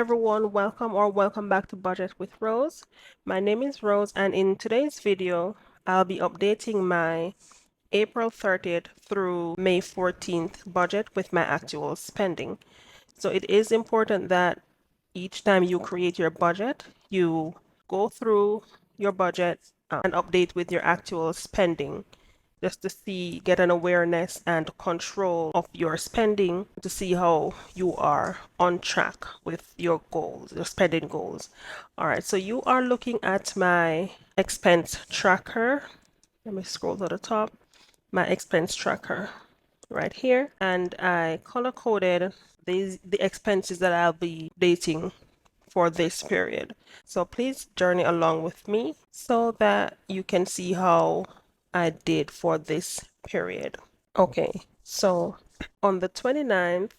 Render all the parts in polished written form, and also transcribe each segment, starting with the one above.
everyone, welcome back to Budget with Rose. My name is Rose, and in today's video, I'll be updating my April 30th through May 14th budget with my actual spending. So it is important that each time you create your budget, you go through your budget and update with your actual spending just to see, get an awareness and control of your spending to see how you are on track with your goals, your spending goals. All right, so you are looking at my expense tracker. Let me scroll to the top. My expense tracker right here, and I color coded the expenses that I'll be dating for this period. So please journey along with me so that you can see how I did for this period. Okay, so on the 29th,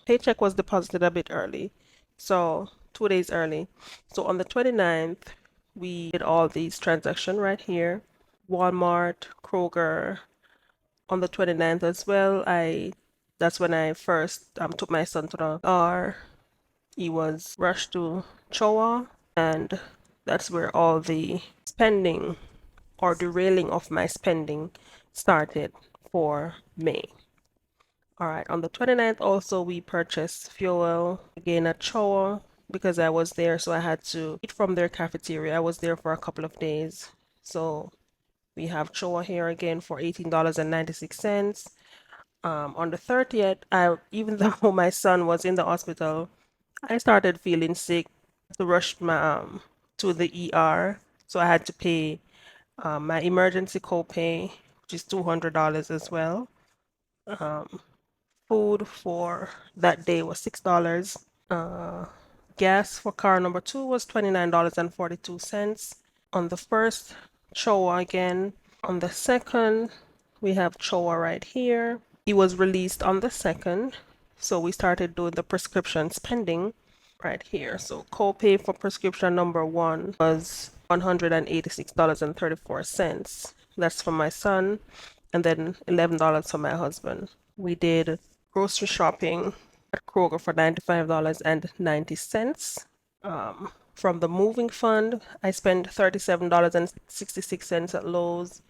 paycheck was deposited a bit early, so 2 days early. So on the 29th, we did all these transactions right here. Walmart, Kroger. On the 29th as well, that's when I first took my son to the R. He was rushed to Choa, and that's where all the spending or derailing of my spending started for May. All right, on the 29th also we purchased fuel again at Choa because I was there, so I had to eat from their cafeteria. I was there for a couple of days. So we have Choa here again for $18.96. On the 30th, even though my son was in the hospital, I started feeling sick to rush to the ER. So I had to pay my emergency copay, which is $200 as well. Food for that day was $6. Gas for car number 2 was $29.42. On the first, Choa again. On the second, we have Choa right here. He was released on the second, so we started doing the prescription spending right here. So copay for prescription number 1 was $186.34. That's for my son, and then $11 for my husband. We did grocery shopping at Kroger for $95.90. From the moving fund, I spent $37.66 at Lowe's.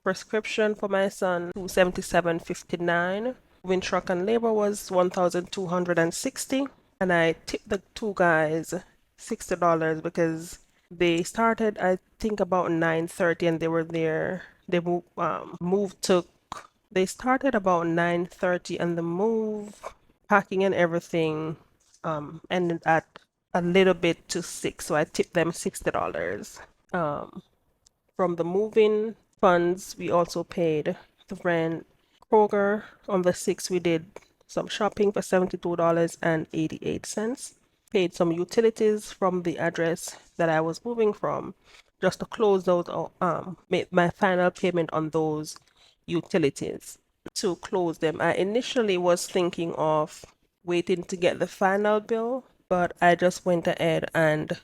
Prescription for my son, $277.59. Moving truck and labor was $1,260. And I tipped the two guys $60 because they started, I think, about 9:30, and they were there. They started about 9:30, and the move, packing and everything, ended at a little bit to 6, so I tipped them $60. From the moving funds, we also paid the rent. Kroger, on the 6th, we did some shopping for $72.88. Paid some utilities from the address that I was moving from, just to close those made my final payment on those utilities. To close them, I initially was thinking of waiting to get the final bill, but I just went ahead and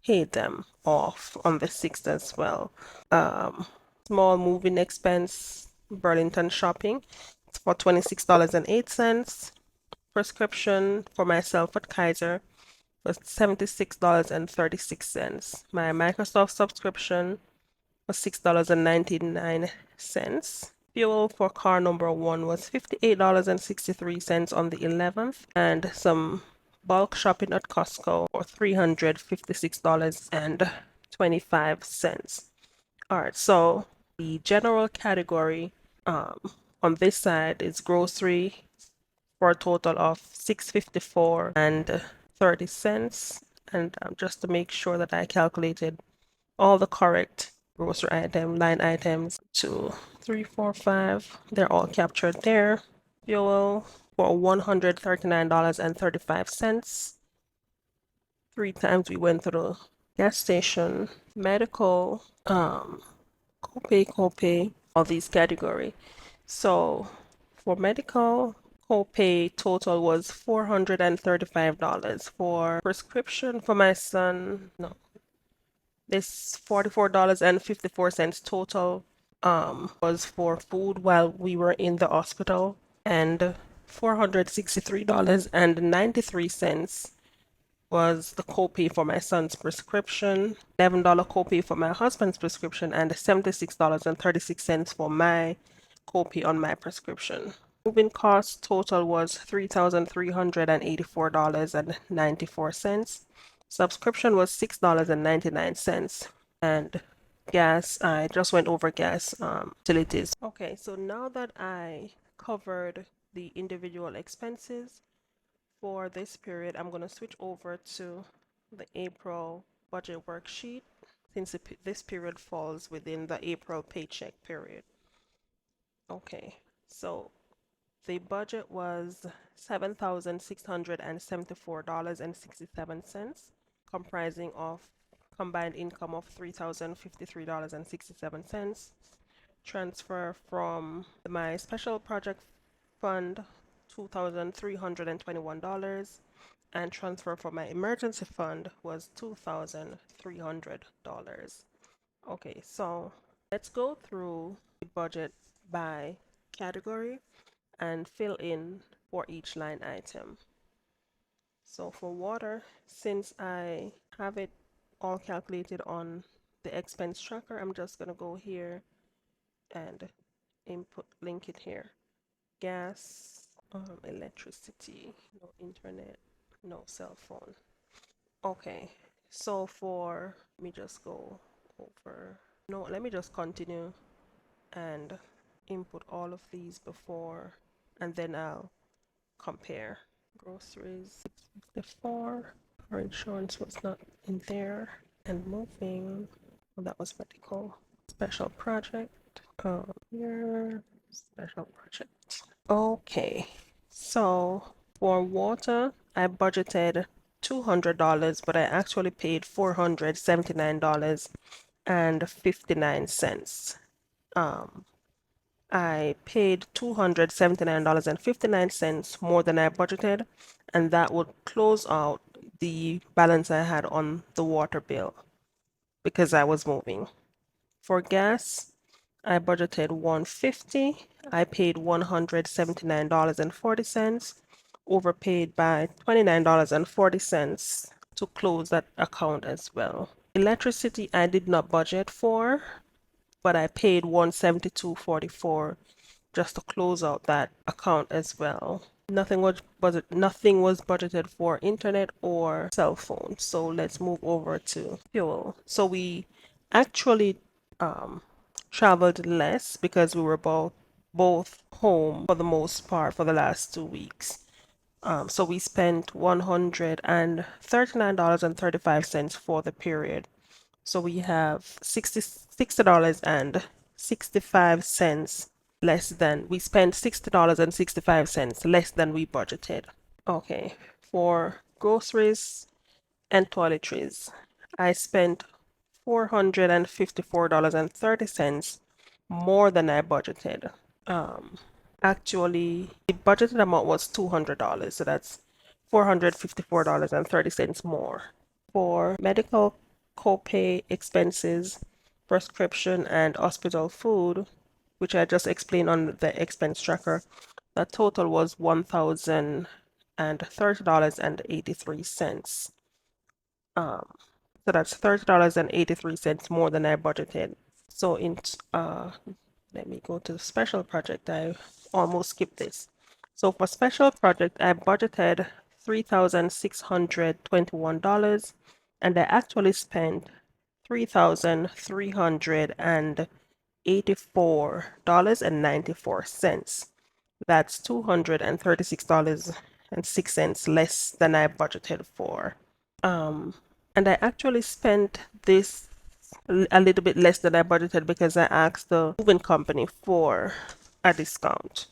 paid them off on the 6th as well. Small moving expense, Burlington shopping, it's for $26.08. Prescription for myself at Kaiser was $76.36. My Microsoft subscription was $6.99. Fuel for car number 1 was $58.63 on the 11th, and some bulk shopping at Costco for $356.25. All right, so the general category on this side is grocery for a total of $654.30. And just to make sure that I calculated all the correct grocery item line items, 2, 3, 4, 5, they're all captured there. Fuel for $139.35. 3 times we went to the gas station. Medical, copay, all these category. So for medical, copay total was $435. For prescription for my son, no, this $44.54 total was for food while we were in the hospital, and $463.93 was the copay for my son's prescription, $11 copay for my husband's prescription, and $76.36 for my copay on my prescription. Moving costs total was $3,384.94. Subscription was $6.99. And gas, I just went over gas utilities. Okay, so now that I covered the individual expenses for this period, I'm going to switch over to the April budget worksheet since this period falls within the April paycheck period. Okay, so the budget was $7,674.67, comprising of combined income of $3,053.67, transfer from my special project fund $2,321, and transfer from my emergency fund was $2,300. Okay, so let's go through the budget by category and fill in for each line item. So for water, since I have it all calculated on the expense tracker, I'm just going to go here and link it here. Gas, electricity, no internet, no cell phone. Okay, so let me just go over, no, let me just continue and input all of these before, and then I'll compare. Groceries, 54. Our insurance was not in there. And moving, well, that was medical. Special project. Here, special project. Okay, so for water, I budgeted $200, but I actually paid $479.59. I paid $279.59 more than I budgeted, and that would close out the balance I had on the water bill because I was moving. For gas, I budgeted $150. I paid $179.40, overpaid by $29.40 to close that account as well. Electricity, I did not budget for, but I paid $172.44 just to close out that account as well. Nothing was budgeted for internet or cell phone. So let's move over to fuel. So we actually traveled less because we were both home for the most part for the last 2 weeks. So we spent $139.35 for the period. So we have $60.65 less than we spent $60.65 less than we budgeted. Okay, for groceries and toiletries, I spent $454.30 more than I budgeted. Actually, the budgeted amount was $200, so that's $454.30 more. For medical copay expenses, prescription, and hospital food, which I just explained on the expense tracker, the total was $1,030.83. So that's $30.83 more than I budgeted. So let me go to the special project. I almost skipped this. So for special project, I budgeted $3,621, and I actually spent $3,384.94. That's $236.06 less than I budgeted for. And I actually spent this a little bit less than I budgeted because I asked the moving company for a discount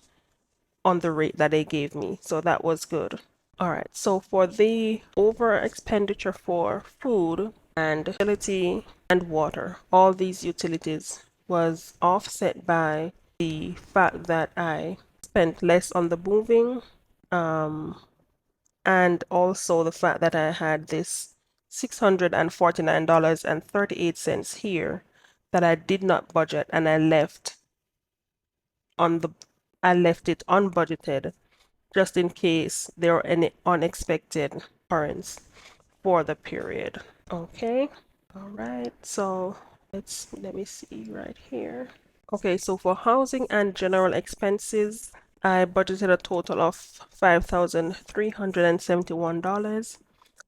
on the rate that they gave me. So that was good. All right, so for the over expenditure for food and utility and water, all these utilities was offset by the fact that I spent less on the moving, and also the fact that I had this $649.38 here that I did not budget, and I left it unbudgeted just in case there are any unexpected occurrence. for the period. Okay. All right. So let me see right here. Okay, so for housing and general expenses, I budgeted a total of $5,371.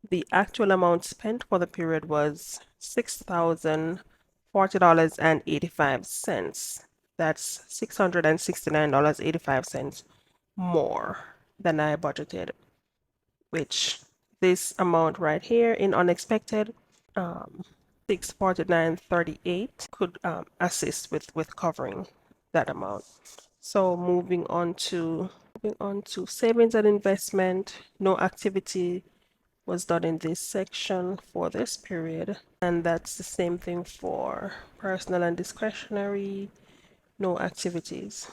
The actual amount spent for the period was $6,040.85. That's $669.85 more than I budgeted, which this amount right here in unexpected, 649.38 could assist with covering that amount. So moving on to savings and investment, no activity was done in this section for this period, and that's the same thing for personal and discretionary, no activities.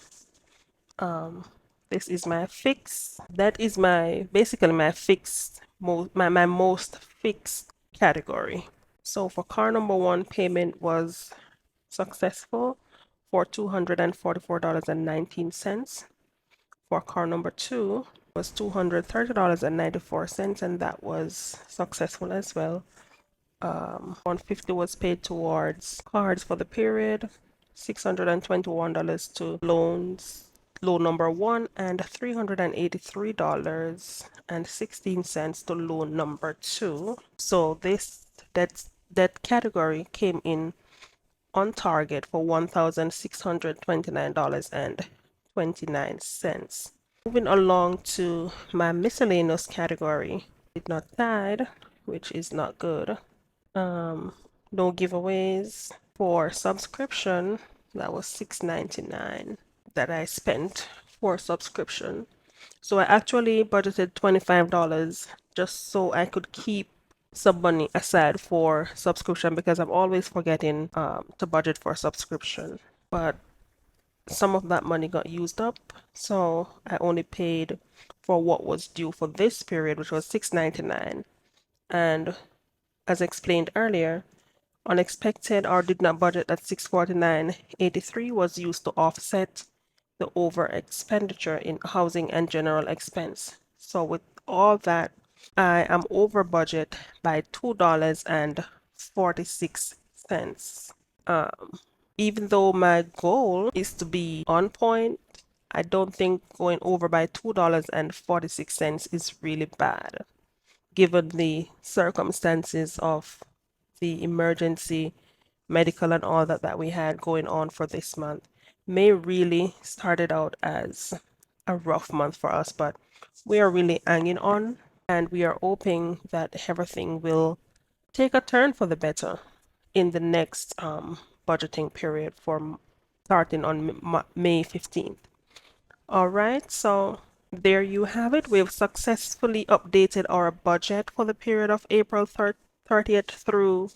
This is my fix. That is my basically my fixed my most fixed category. So for car number one, payment was successful for $244.19. For car number two was $230.94, and that was successful as well. 150 was paid towards cards for the period, $621 to loan number one, and $383.16 to loan number two. So that category came in on target for $1,629.29. Moving along to my miscellaneous category, did not tide, which is not good. No giveaways. For subscription, that was $6.99 that I spent for subscription. So I actually budgeted $25 just so I could keep some money aside for subscription, because I'm always forgetting to budget for subscription. But some of that money got used up, so I only paid for what was due for this period, which was $6.99. And as explained earlier, unexpected or did not budget at $649.83 was used to offset the over expenditure in housing and general expense. So with all that, I am over budget by $2.46. Even though my goal is to be on point, I don't think going over by $2.46 is really bad, given the circumstances of the emergency medical and all that we had going on for this month. May really started out as a rough month for us, but we are really hanging on, and we are hoping that everything will take a turn for the better in the next budgeting period for starting on May 15th. All right, so there you have it. We've successfully updated our budget for the period of April 30th through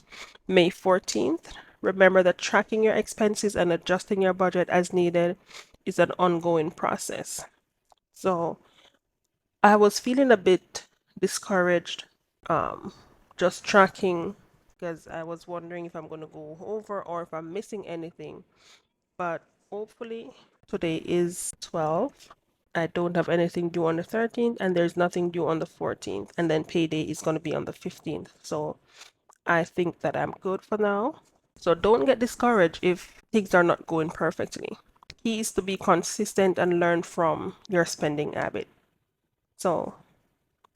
May 14th. Remember that tracking your expenses and adjusting your budget as needed is an ongoing process. So I was feeling a bit discouraged just tracking, because I was wondering if I'm going to go over or if I'm missing anything. But hopefully today is 12. I don't have anything due on the 13th, and there's nothing due on the 14th, and then payday is going to be on the 15th. So I think that I'm good for now. So don't get discouraged if things are not going perfectly. Key is to be consistent and learn from your spending habit. So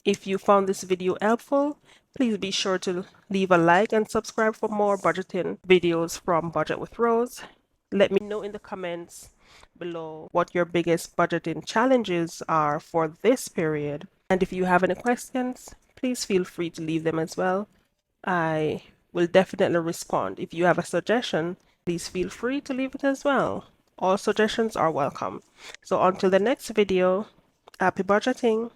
if you found this video helpful, please be sure to leave a like and subscribe for more budgeting videos from Budget with Rose. Let me know in the comments below what your biggest budgeting challenges are for this period. And if you have any questions, please feel free to leave them as well. I will definitely respond. If you have a suggestion, please feel free to leave it as well. All suggestions are welcome. So until the next video, happy budgeting!